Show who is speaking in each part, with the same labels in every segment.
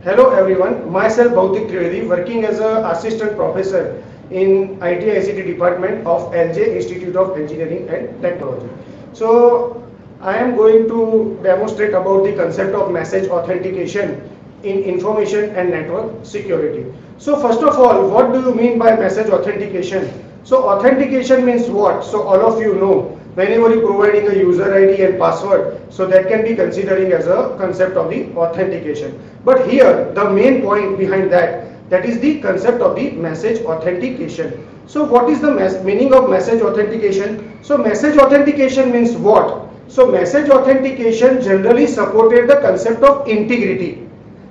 Speaker 1: Hello everyone, myself Bhautik Trivedi, working as an assistant professor in IT ICT department of LJ Institute of Engineering and Technology. So I am going to demonstrate about the concept of message authentication in information and network security. So first of all, what do you mean by message authentication? So authentication means what? So all of you know, whenever you providing a user ID and password, so that can be considering as a concept of the authentication. But here the main point behind that is the concept of the message authentication. So what is the meaning of message authentication? So message authentication means what? So message authentication generally supported the concept of integrity.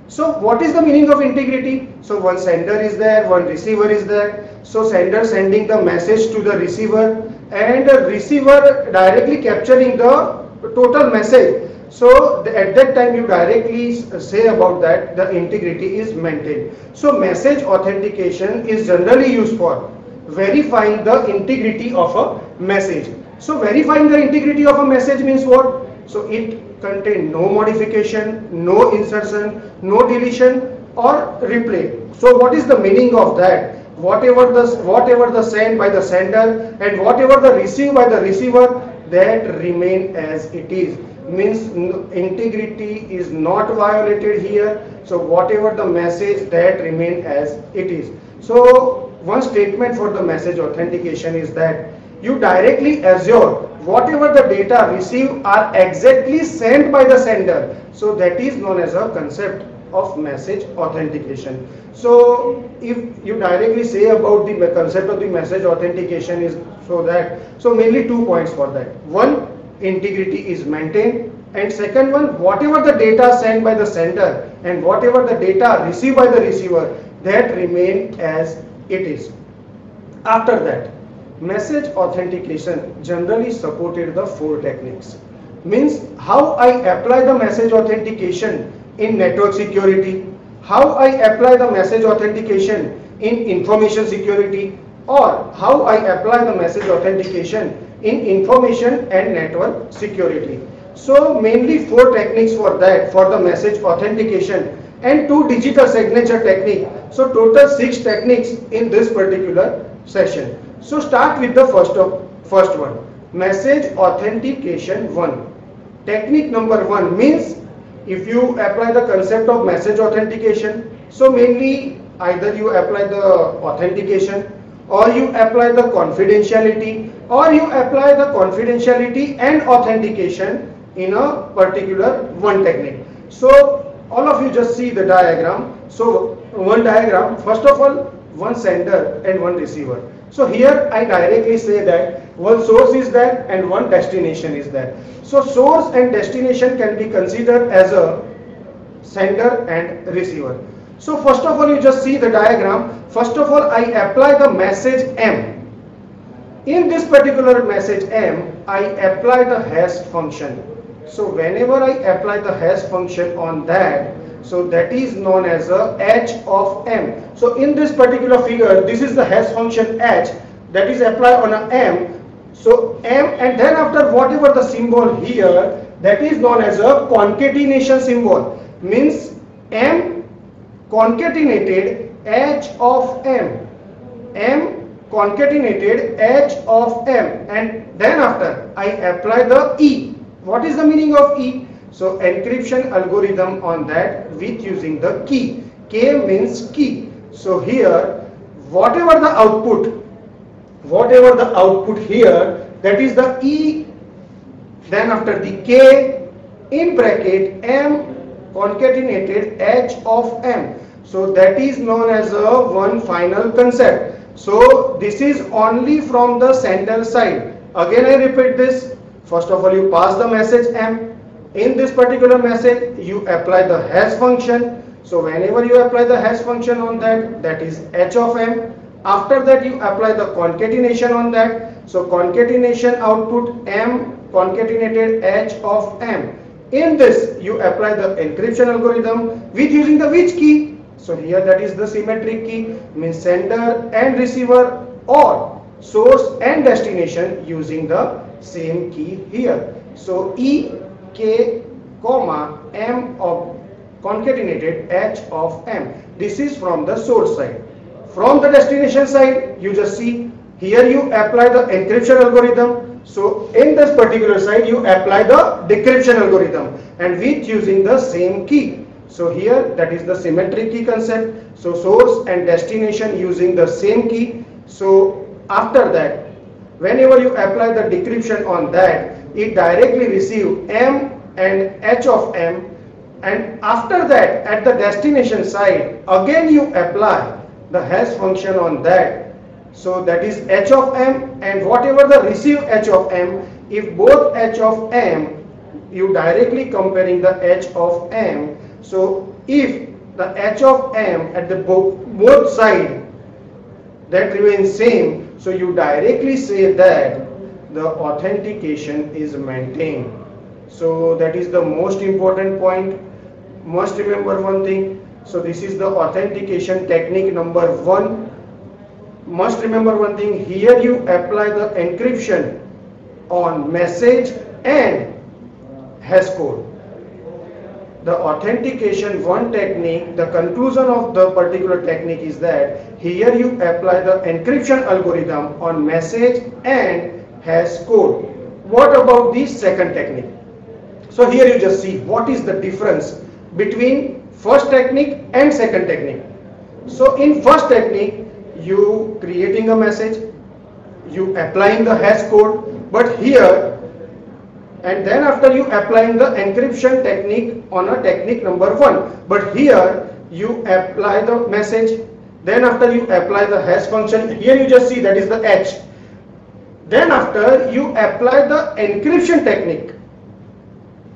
Speaker 1: So what is the meaning of integrity? So one sender is there, one receiver is there. So sender sending the message to the receiver and the receiver directly capturing the total message. So at that time you directly say about that the integrity is maintained. So message authentication is generally used for verifying the integrity of a message. So verifying the integrity of a message means what? So it contain no modification, no insertion, no deletion or replay. So what is the meaning of that? Whatever the sent by the sender and whatever the received by the receiver, that remain as it is. Means integrity is not violated here. So whatever the message, that remain as it is. So one statement for the message authentication is that you directly assure whatever the data received are exactly sent by the sender. So that is known as a concept of message authentication. So if you directly say about the concept of the message authentication is so mainly 2 points for that. One, integrity is maintained, and second one, whatever the data sent by the sender and whatever the data received by the receiver, that remain as it is. After that, message authentication generally supported the 4 techniques. Means how I apply the message authentication in network security, how I apply the message authentication in information security, or how I apply the message authentication in information and network security. So mainly 4 techniques for that, for the message authentication, and 2 digital signature technique. So total 6 techniques in this particular session. So start with the first one, message authentication 1. Technique number 1 means if you apply the concept of message authentication, so mainly either you apply the authentication or you apply the confidentiality or you apply the confidentiality and authentication in a particular one technique. So all of you just see the diagram. So one diagram, first of all, one sender and one receiver. So here I directly say that one source is there and one destination is there. So source and destination can be considered as a sender and receiver. So first of all, you just see the diagram. First of all, I apply the message M. In this particular message M, I apply the hash function. So whenever I apply the hash function on that, so that is known as a h of m. So in this particular figure, this is the hash function h that is applied on a m. So m, and then after whatever the symbol here, that is known as a concatenation symbol. Means m concatenated h of m. M concatenated h of m, and then after I apply the e. What is the meaning of e? So encryption algorithm on that with using the key. K means key. So here whatever the output here, that is the E, then after the K in bracket M concatenated H of M. So that is known as a one final concept. So this is only from the sender side. Again I repeat this. First of all, you pass the message M. In this particular message, you apply the hash function. So whenever you apply the hash function on that, that is h of m. After that, you apply the concatenation on that. So concatenation output m concatenated h of m. In this, you apply the encryption algorithm with using the which key? So here that is the symmetric key, means sender and receiver or source and destination using the same key here. So E, K, comma, M of concatenated H of M. This is from the source side. From the destination side, you just see here you apply the encryption algorithm. So in this particular side, you apply the decryption algorithm and with using the same key. So here that is the symmetric key concept. So source and destination using the same key. So after that, whenever you apply the decryption on that, it directly receive M and H of M, and after that at the destination side again you apply the hash function on that. So that is H of M, and whatever the receive H of M, if both H of M you directly comparing the H of M. So if the H of M at the both side that remains same, so you directly say that the authentication is maintained. So that is the most important point. Must remember one thing. So this is the authentication technique number 1. Must remember one thing. Here you apply the encryption on message and hash code. The authentication 1 technique, the conclusion of the particular technique is that here you apply the encryption algorithm on message and hash code. What about the second technique? So here you just see what is the difference between first technique and second technique. So in first technique, you creating a message, you applying the hash code, but here and then after you applying the encryption technique on a technique number 1, but here you apply the message, then after you apply the hash function. Here you just see that is the H. Then after you apply the encryption technique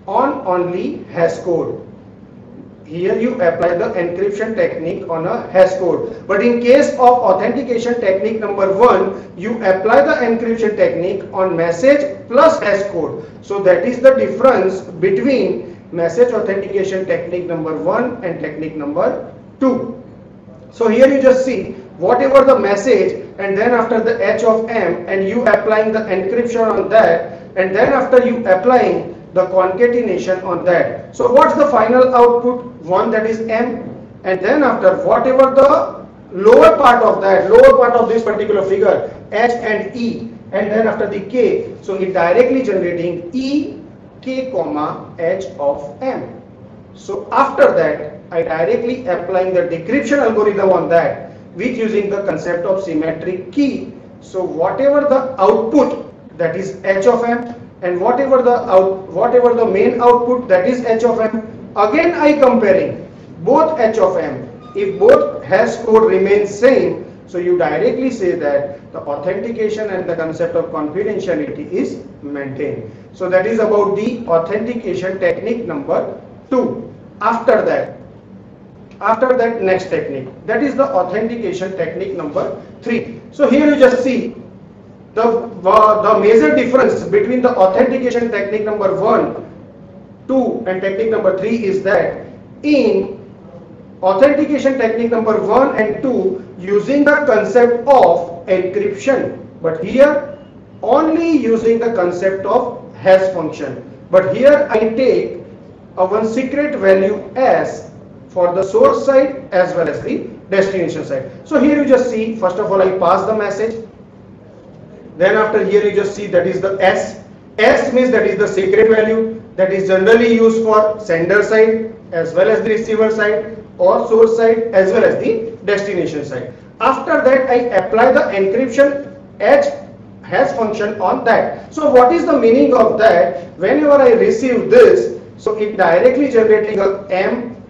Speaker 1: on only hash code. Here you apply the encryption technique on a hash code, but in case of authentication technique number 1, you apply the encryption technique on message plus hash code. So that is the difference between message authentication technique number 1 and technique number 2. So here you just see whatever the message and then after the H of M, and you applying the encryption on that, and then after you applying the concatenation on that. So what's the final output? 1, that is M, and then after whatever the lower part of that, lower part of this particular figure, H and E, and then after the K, so it directly generating E, K, comma, H of M. So after that, I directly applying the decryption algorithm on that with using the concept of symmetric key. So whatever the output, that is H of M, and whatever the main output, that is H of M, again I comparing both H of M. If both hash code remains same, so you directly say that the authentication and the concept of confidentiality is maintained. So that is about the authentication technique number 2. After that next technique, that is the authentication technique number 3. So here you just see the major difference between the authentication technique number 1, 2 and technique number 3 is that in authentication technique number 1 and 2 using the concept of encryption, but here only using the concept of hash function. But here I take one secret value S for the source side as well as the destination side. So here you just see, first of all I pass the message. Then after here you just see that is the S. S means that is the secret value that is generally used for sender side as well as the receiver side, or source side as well as the destination side. After that I apply the encryption H hash function on that. So what is the meaning of that? Whenever I receive this, so it directly generating a M,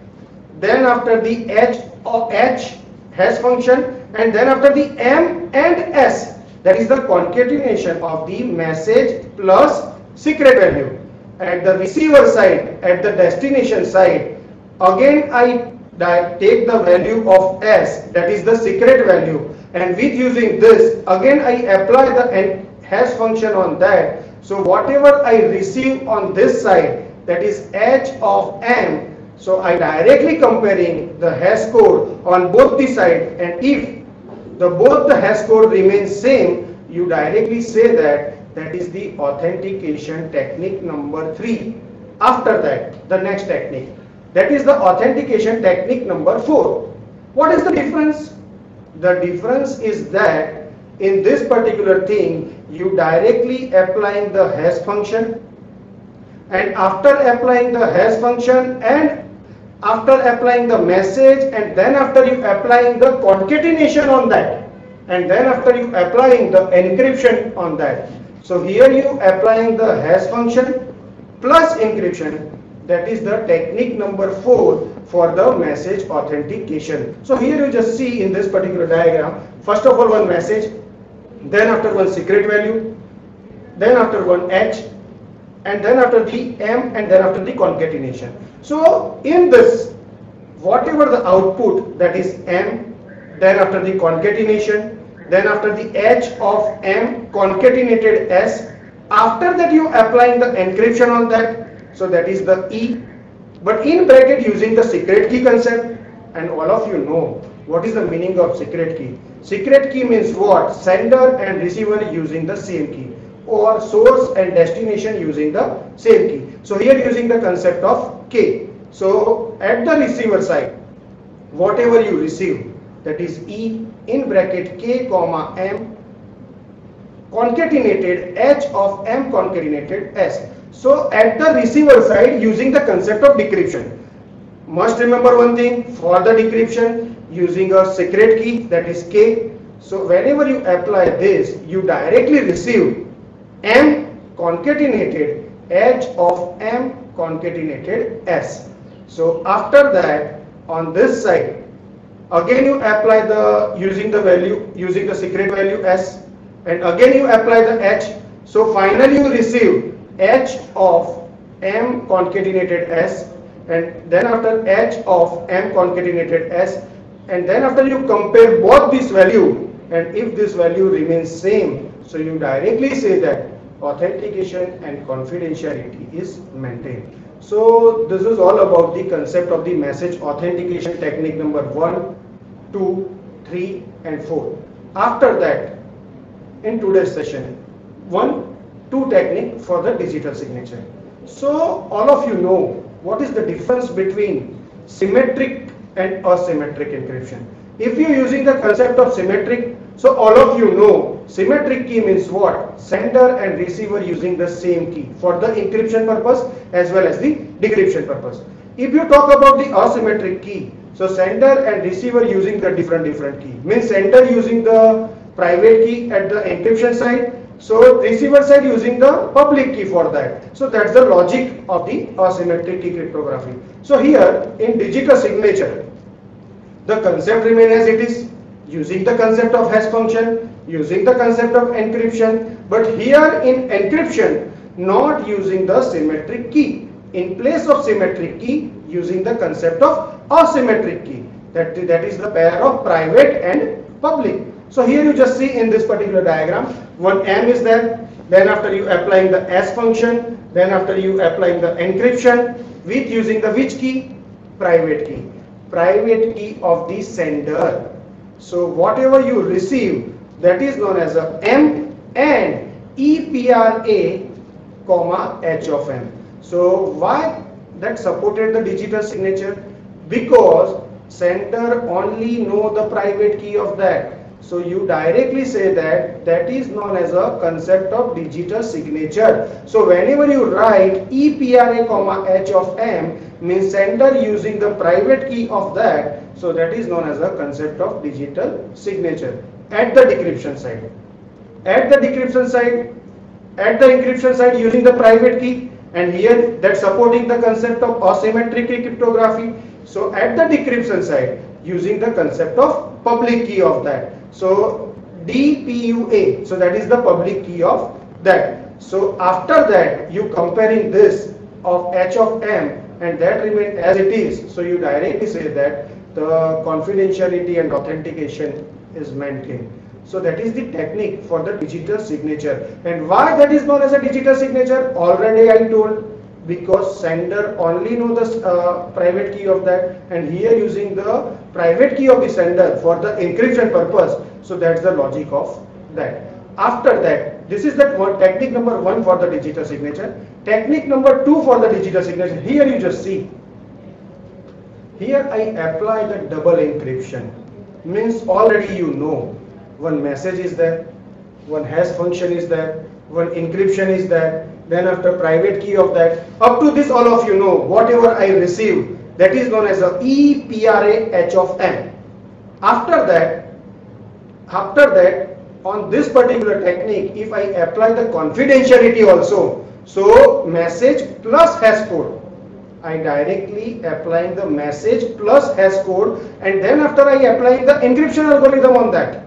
Speaker 1: then after the H of H hash function, and then after the M and S, that is the concatenation of the message plus secret value. At the receiver side, at the destination side, again I take the value of S, that is the secret value, and with using this again I apply the hash function on that. So whatever I receive on this side, that is H of M, so I directly comparing the hash code on both the side, and if both the hash code remains same, you directly say that is the authentication technique number 3. After that, the next technique, That is the authentication technique number 4. What is the difference? The difference is that in this particular thing, you directly applying the hash function, and after applying the hash function and after applying the message, and then after you applying the concatenation on that, and then after you applying the encryption on that. So here you applying the hash function plus encryption. That is the technique number 4 for the message authentication. So here you just see in this particular diagram, first of all one message, then after one secret value, then after one H, and then after the M, and then after the concatenation. So in this, whatever the output, that is M, then after the concatenation, then after the H of M concatenated S, after that you applying the encryption on that, so that is the E, but in bracket using the secret key concept. And all of you know what is the meaning of secret key. Secret key means what? Sender and receiver using the same key, or source and destination using the same key. So here using the concept of K. So at the receiver side, whatever you receive, that is E in bracket K comma M concatenated H of M concatenated S. So at the receiver side using the concept of decryption. Must remember one thing, for the decryption using a secret key, that is K. So whenever you apply this, you directly receive M concatenated H of M concatenated S. So after that, on this side, again you apply the using the value, using the secret value S, and again you apply the H. So finally you receive H of M concatenated S, and then after H of M concatenated S, and then after you compare both this value, and if this value remains same, so you directly say that authentication and confidentiality is maintained. So this is all about the concept of the message authentication technique number 1, 2, 3 and 4. After that, in today's session, 1, 2 technique for the digital signature. So all of you know what is the difference between symmetric and asymmetric encryption. If you are using the concept of symmetric, so all of you know symmetric key means what? Sender and receiver using the same key for the encryption purpose as well as the decryption purpose. If you talk about the asymmetric key, so sender and receiver using the different key, means sender using the private key at the encryption side, so receiver side using the public key for that. So that's the logic of the asymmetric key cryptography. So here in digital signature, the concept remains as it is, using the concept of hash function, using the concept of encryption, but here in encryption, not using the symmetric key. In place of symmetric key, using the concept of asymmetric key. That is the pair of private and public. So here you just see in this particular diagram, one M is there, then after you applying the S function, then after you applying the encryption with using the which key? Private key. Private key of the sender. So whatever you receive, that is known as a M and EPRA comma H of M. So why that supported the digital signature? Because sender only know the private key of that. So you directly say that that is known as a concept of digital signature. So whenever you write EPRA comma H of M means sender using the private key of that. So that is known as a concept of digital signature at the decryption side. At the decryption side, at the encryption side using the private key, and here that supporting the concept of asymmetric cryptography. So at the decryption side using the concept of public key of that. So DPUA, so that is the public key of that. So after that you comparing this of H of M and that remain as it is. So you directly say that the confidentiality and authentication is maintained. So that is the technique for the digital signature. And why that is known as a digital signature? Already I told, because sender only know the private key of that, and here using the private key of the sender for the encryption purpose. So that's the logic of that. After that, this is that one technique number 1 for the digital signature. Technique number 2 for the digital signature. Here you just see Here I apply the double encryption. Means already you know one message is there, one hash function is there, one encryption is there, then after private key of that. Up to this all of you know whatever I receive, that is known as a EPRA H of M. After that, on this particular technique, if I apply the confidentiality also, so message plus hash code, I directly applying the message plus hash code, and then after I apply the encryption algorithm on that.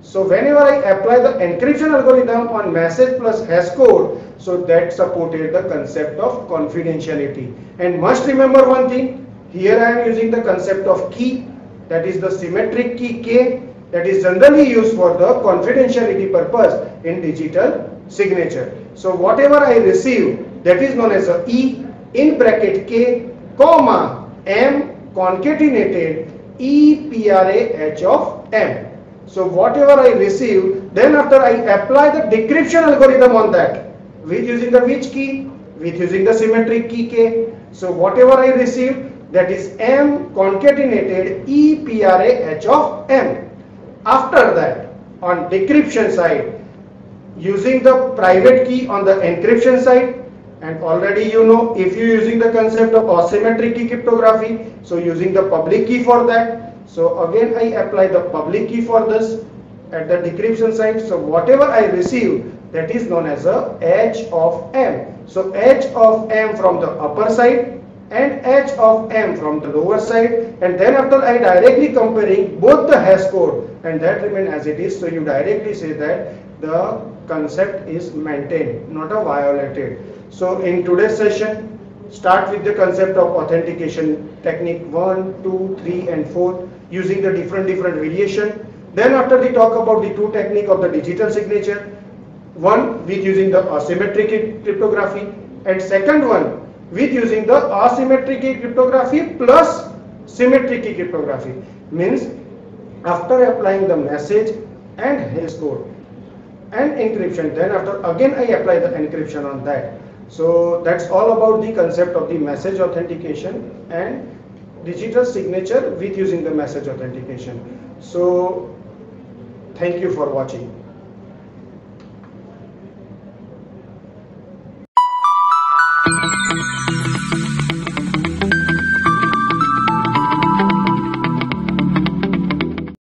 Speaker 1: So whenever I apply the encryption algorithm on message plus hash code, so that supported the concept of confidentiality. And must remember one thing, here I am using the concept of key, that is the symmetric key K, that is generally used for the confidentiality purpose in digital signature. So whatever I receive, that is known as a E in bracket K, comma M concatenated EPRA H of M. So whatever I receive, then after I apply the decryption algorithm on that, with using the which key? With using the symmetric key K. So whatever I receive, that is M concatenated EPRA H of M. After that, on decryption side, using the private key on the encryption side, and already you know if you using the concept of asymmetric key cryptography, so using the public key for that. So again I apply the public key for this at the decryption side. So whatever I receive, that is known as a H of M. So H of M from the upper side and H of M from the lower side, and then after I directly comparing both the hash code, and that remain as it is. So you directly say that the concept is maintained, not a violated. So in today's session, start with the concept of authentication technique 1, 2, 3 and 4 using the different variation. Then after we talk about the two technique of the digital signature, one with using the asymmetric cryptography, and second one with using the asymmetric cryptography plus symmetric cryptography. Means after applying the message and hash code and encryption, then after again I apply the encryption on that. So that's all about the concept of the message authentication and digital signature with using the message authentication. So thank you for watching.